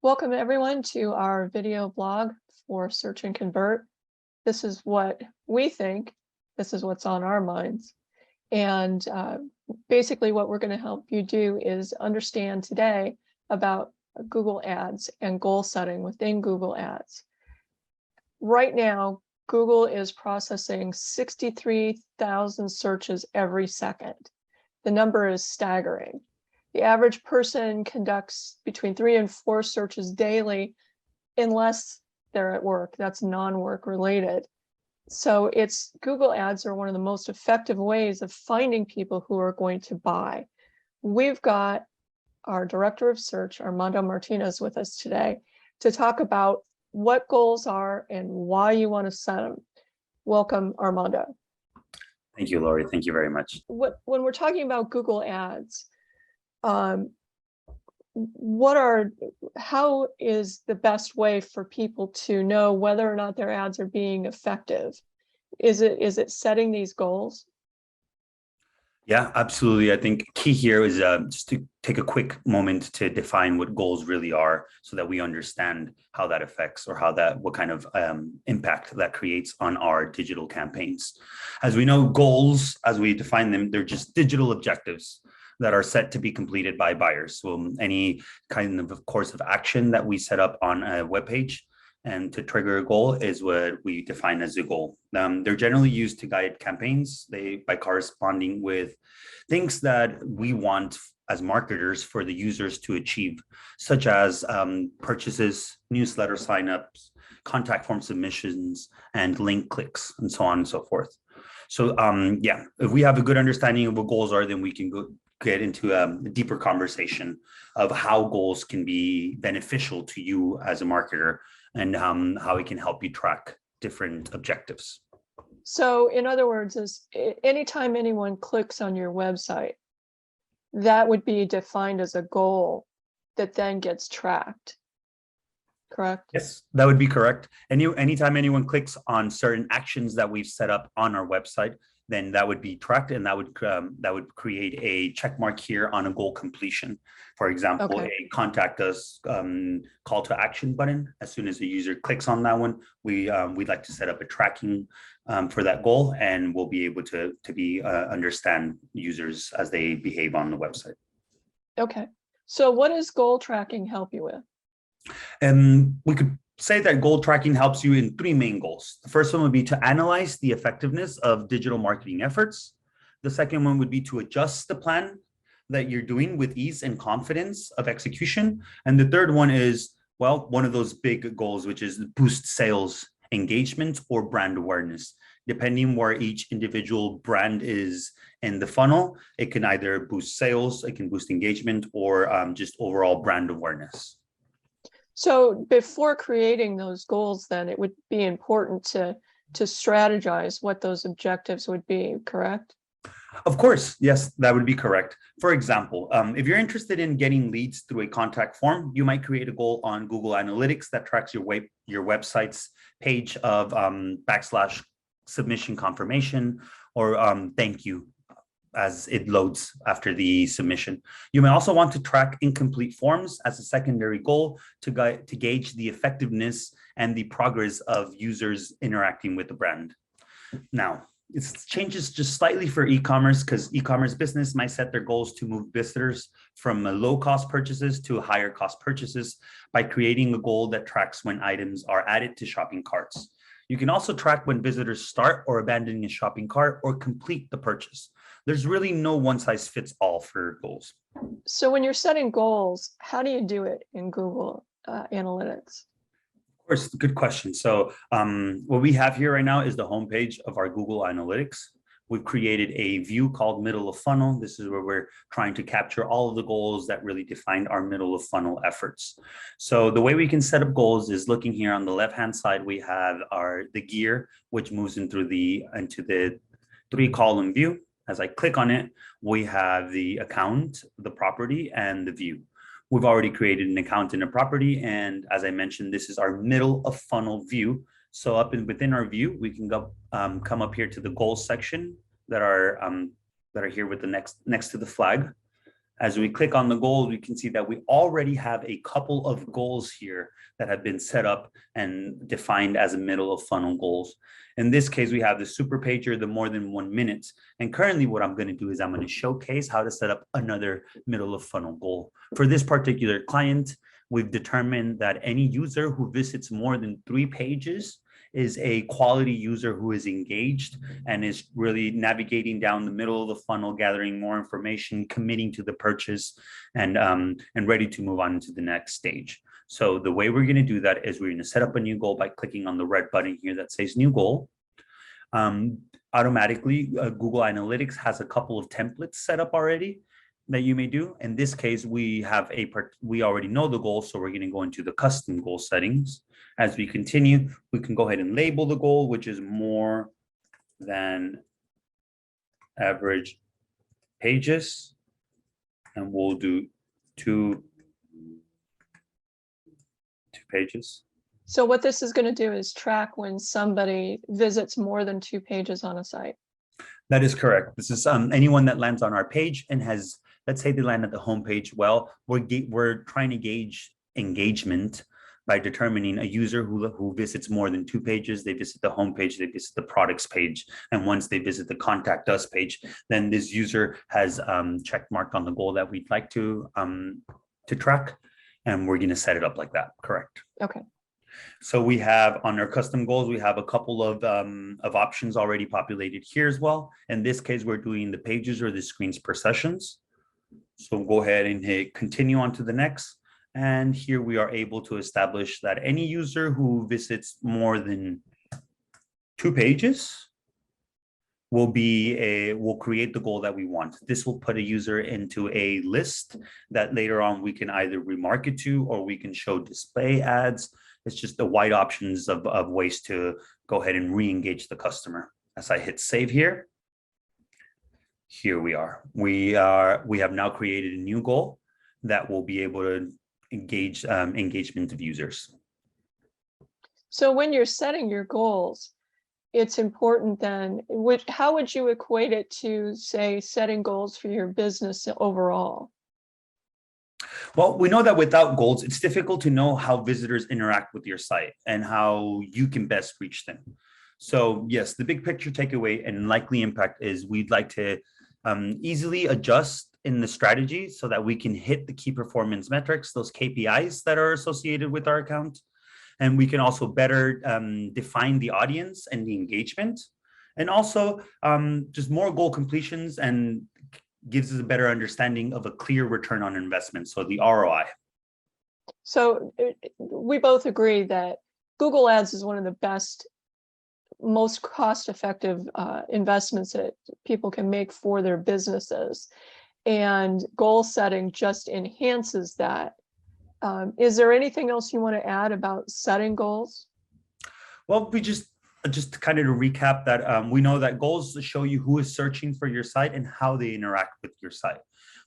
Welcome everyone to our video blog for Search and Convert. This is what we think, this is what's on our minds. And basically what we're going to help you do is understand today about Google Ads and goal setting within Google Ads. Right now, Google is processing 63,000 searches every second. The number is staggering. The average person conducts between 3 and 4 searches daily, unless they're at work. That's non-work related. So Google Ads are one of the most effective ways of finding people who are going to buy. We've got our Director of Search, Armando Martinez, with us today to talk about what goals are and why you want to set them. Welcome, Armando. Thank you, Lori. Thank you very much. When we're talking about Google Ads, how is the best way for people to know whether or not their ads are being effective? Is it setting these goals? Yeah, absolutely. I think key here is just to take a quick moment to define what goals really are so that we understand how that affects or what kind of impact that creates on our digital campaigns. As we know, goals, as we define them, they're just digital objectives that are set to be completed by buyers. So any kind of course of action that we set up on a web page and to trigger a goal is what we define as a goal. They're generally used to guide campaigns by corresponding with things that we want as marketers for the users to achieve, such as purchases, newsletter signups, contact form submissions, and link clicks, and so on and so forth. So yeah, if we have a good understanding of what goals are, then we can get into a deeper conversation of how goals can be beneficial to you as a marketer and how it can help you track different objectives. So in other words, anytime anyone clicks on your website, that would be defined as a goal that then gets tracked, correct? Yes, that would be correct. Anytime anyone clicks on certain actions that we've set up on our website, then that would be tracked, and that would create a check mark here on a goal completion. For example, a contact us call to action button. As soon as the user clicks on that one, we'd like to set up a tracking for that goal, and we'll be able to understand users as they behave on the website. Okay, so what does goal tracking help you with? We could say that goal tracking helps you in 3 main goals. The first one would be to analyze the effectiveness of digital marketing efforts. The second one would be to adjust the plan that you're doing with ease and confidence of execution. And the third one is, well, one of those big goals, which is boost sales, engagement, or brand awareness. Depending where each individual brand is in the funnel, it can either boost sales, it can boost engagement, or just overall brand awareness. So before creating those goals, then it would be important to strategize what those objectives would be, correct? Of course, yes, that would be correct. For example, if you're interested in getting leads through a contact form, you might create a goal on Google Analytics that tracks your website's page of /submission confirmation or thank you as it loads after the submission. You may also want to track incomplete forms as a secondary goal to gauge the effectiveness and the progress of users interacting with the brand. Now, it changes just slightly for e-commerce because e-commerce business might set their goals to move visitors from low-cost purchases to higher cost purchases by creating a goal that tracks when items are added to shopping carts. You can also track when visitors start or abandon a shopping cart or complete the purchase. There's really no one size fits all for goals. So when you're setting goals, how do you do it in Google Analytics? Of course, good question. So what we have here right now is the homepage of our Google Analytics. We've created a view called middle of funnel. This is where we're trying to capture all of the goals that really define our middle of funnel efforts. So the way we can set up goals is looking here on the left-hand side, we have the gear, which moves into the 3-column view. As I click on it, we have the account, the property, and the view. We've already created an account and a property. And as I mentioned, this is our middle of funnel view. So within our view, we can go come up here to the goals section that are here with the next to the flag. As we click on the goals, we can see that we already have a couple of goals here that have been set up and defined as a middle of funnel goals. In this case, we have the super pager, the more than 1 minute. And currently what I'm going to do is I'm going to showcase how to set up another middle of funnel goal. For this particular client, we've determined that any user who visits more than 3 pages is a quality user who is engaged and is really navigating down the middle of the funnel, gathering more information, committing to the purchase, and ready to move on to the next stage. So the way we're going to do that is we're going to set up a new goal by clicking on the red button here that says new goal. Automatically, Google Analytics has a couple of templates set up already that you may do. In this case, we already know the goal, so we're going to go into the custom goal settings. As we continue, we can go ahead and label the goal, which is more than average pages, and we'll do two pages. So what this is going to do is track when somebody visits more than 2 pages on a site. That is correct. This is anyone that lands on our page and has, let's say they land at the homepage. Well, we're trying to gauge engagement by determining a user who visits more than 2 pages. They visit the homepage, they visit the products page, and once they visit the contact us page, then this user has check marked on the goal that we'd like to track, and we're going to set it up like that. Correct. Okay. So we have on our custom goals, we have a couple of options already populated here as well. In this case, we're doing the pages or the screens per sessions. So go ahead and hit continue on to the next. And here we are able to establish that any user who visits more than 2 pages will create the goal that we want. This will put a user into a list that later on we can either remarket to, or we can show display ads. It's just the wide options of ways to go ahead and re-engage the customer. As I hit save here we are. We have now created a new goal that will be able to engage engagement of users. So when you're setting your goals, it's important then, how would you equate it to, say, setting goals for your business overall? Well, we know that without goals, it's difficult to know how visitors interact with your site and how you can best reach them. So yes, the big picture takeaway and likely impact is we'd like to easily adjust in the strategy so that we can hit the key performance metrics, those KPIs that are associated with our account. And we can also better define the audience and the engagement, and also just more goal completions, and gives us a better understanding of a clear return on investment, so the ROI. So we both agree that Google Ads is one of the best, most cost-effective investments that people can make for their businesses. And goal setting just enhances that. Is there anything else you want to add about setting goals? Well, we just kind of to recap that we know that goals show you who is searching for your site and how they interact with your site.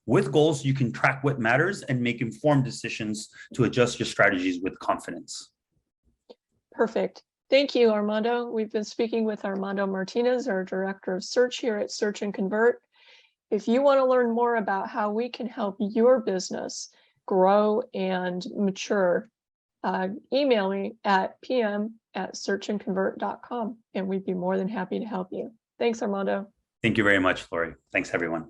With goals, you can track what matters and make informed decisions to adjust your strategies with confidence. Perfect. Thank you, Armando. We've been speaking with Armando Martinez, our Director of Search here at Search and Convert. If you want to learn more about how we can help your business grow and mature, email me at pm@searchandconvert.com, and we'd be more than happy to help you. Thanks, Armando. Thank you very much, Lori. Thanks, everyone.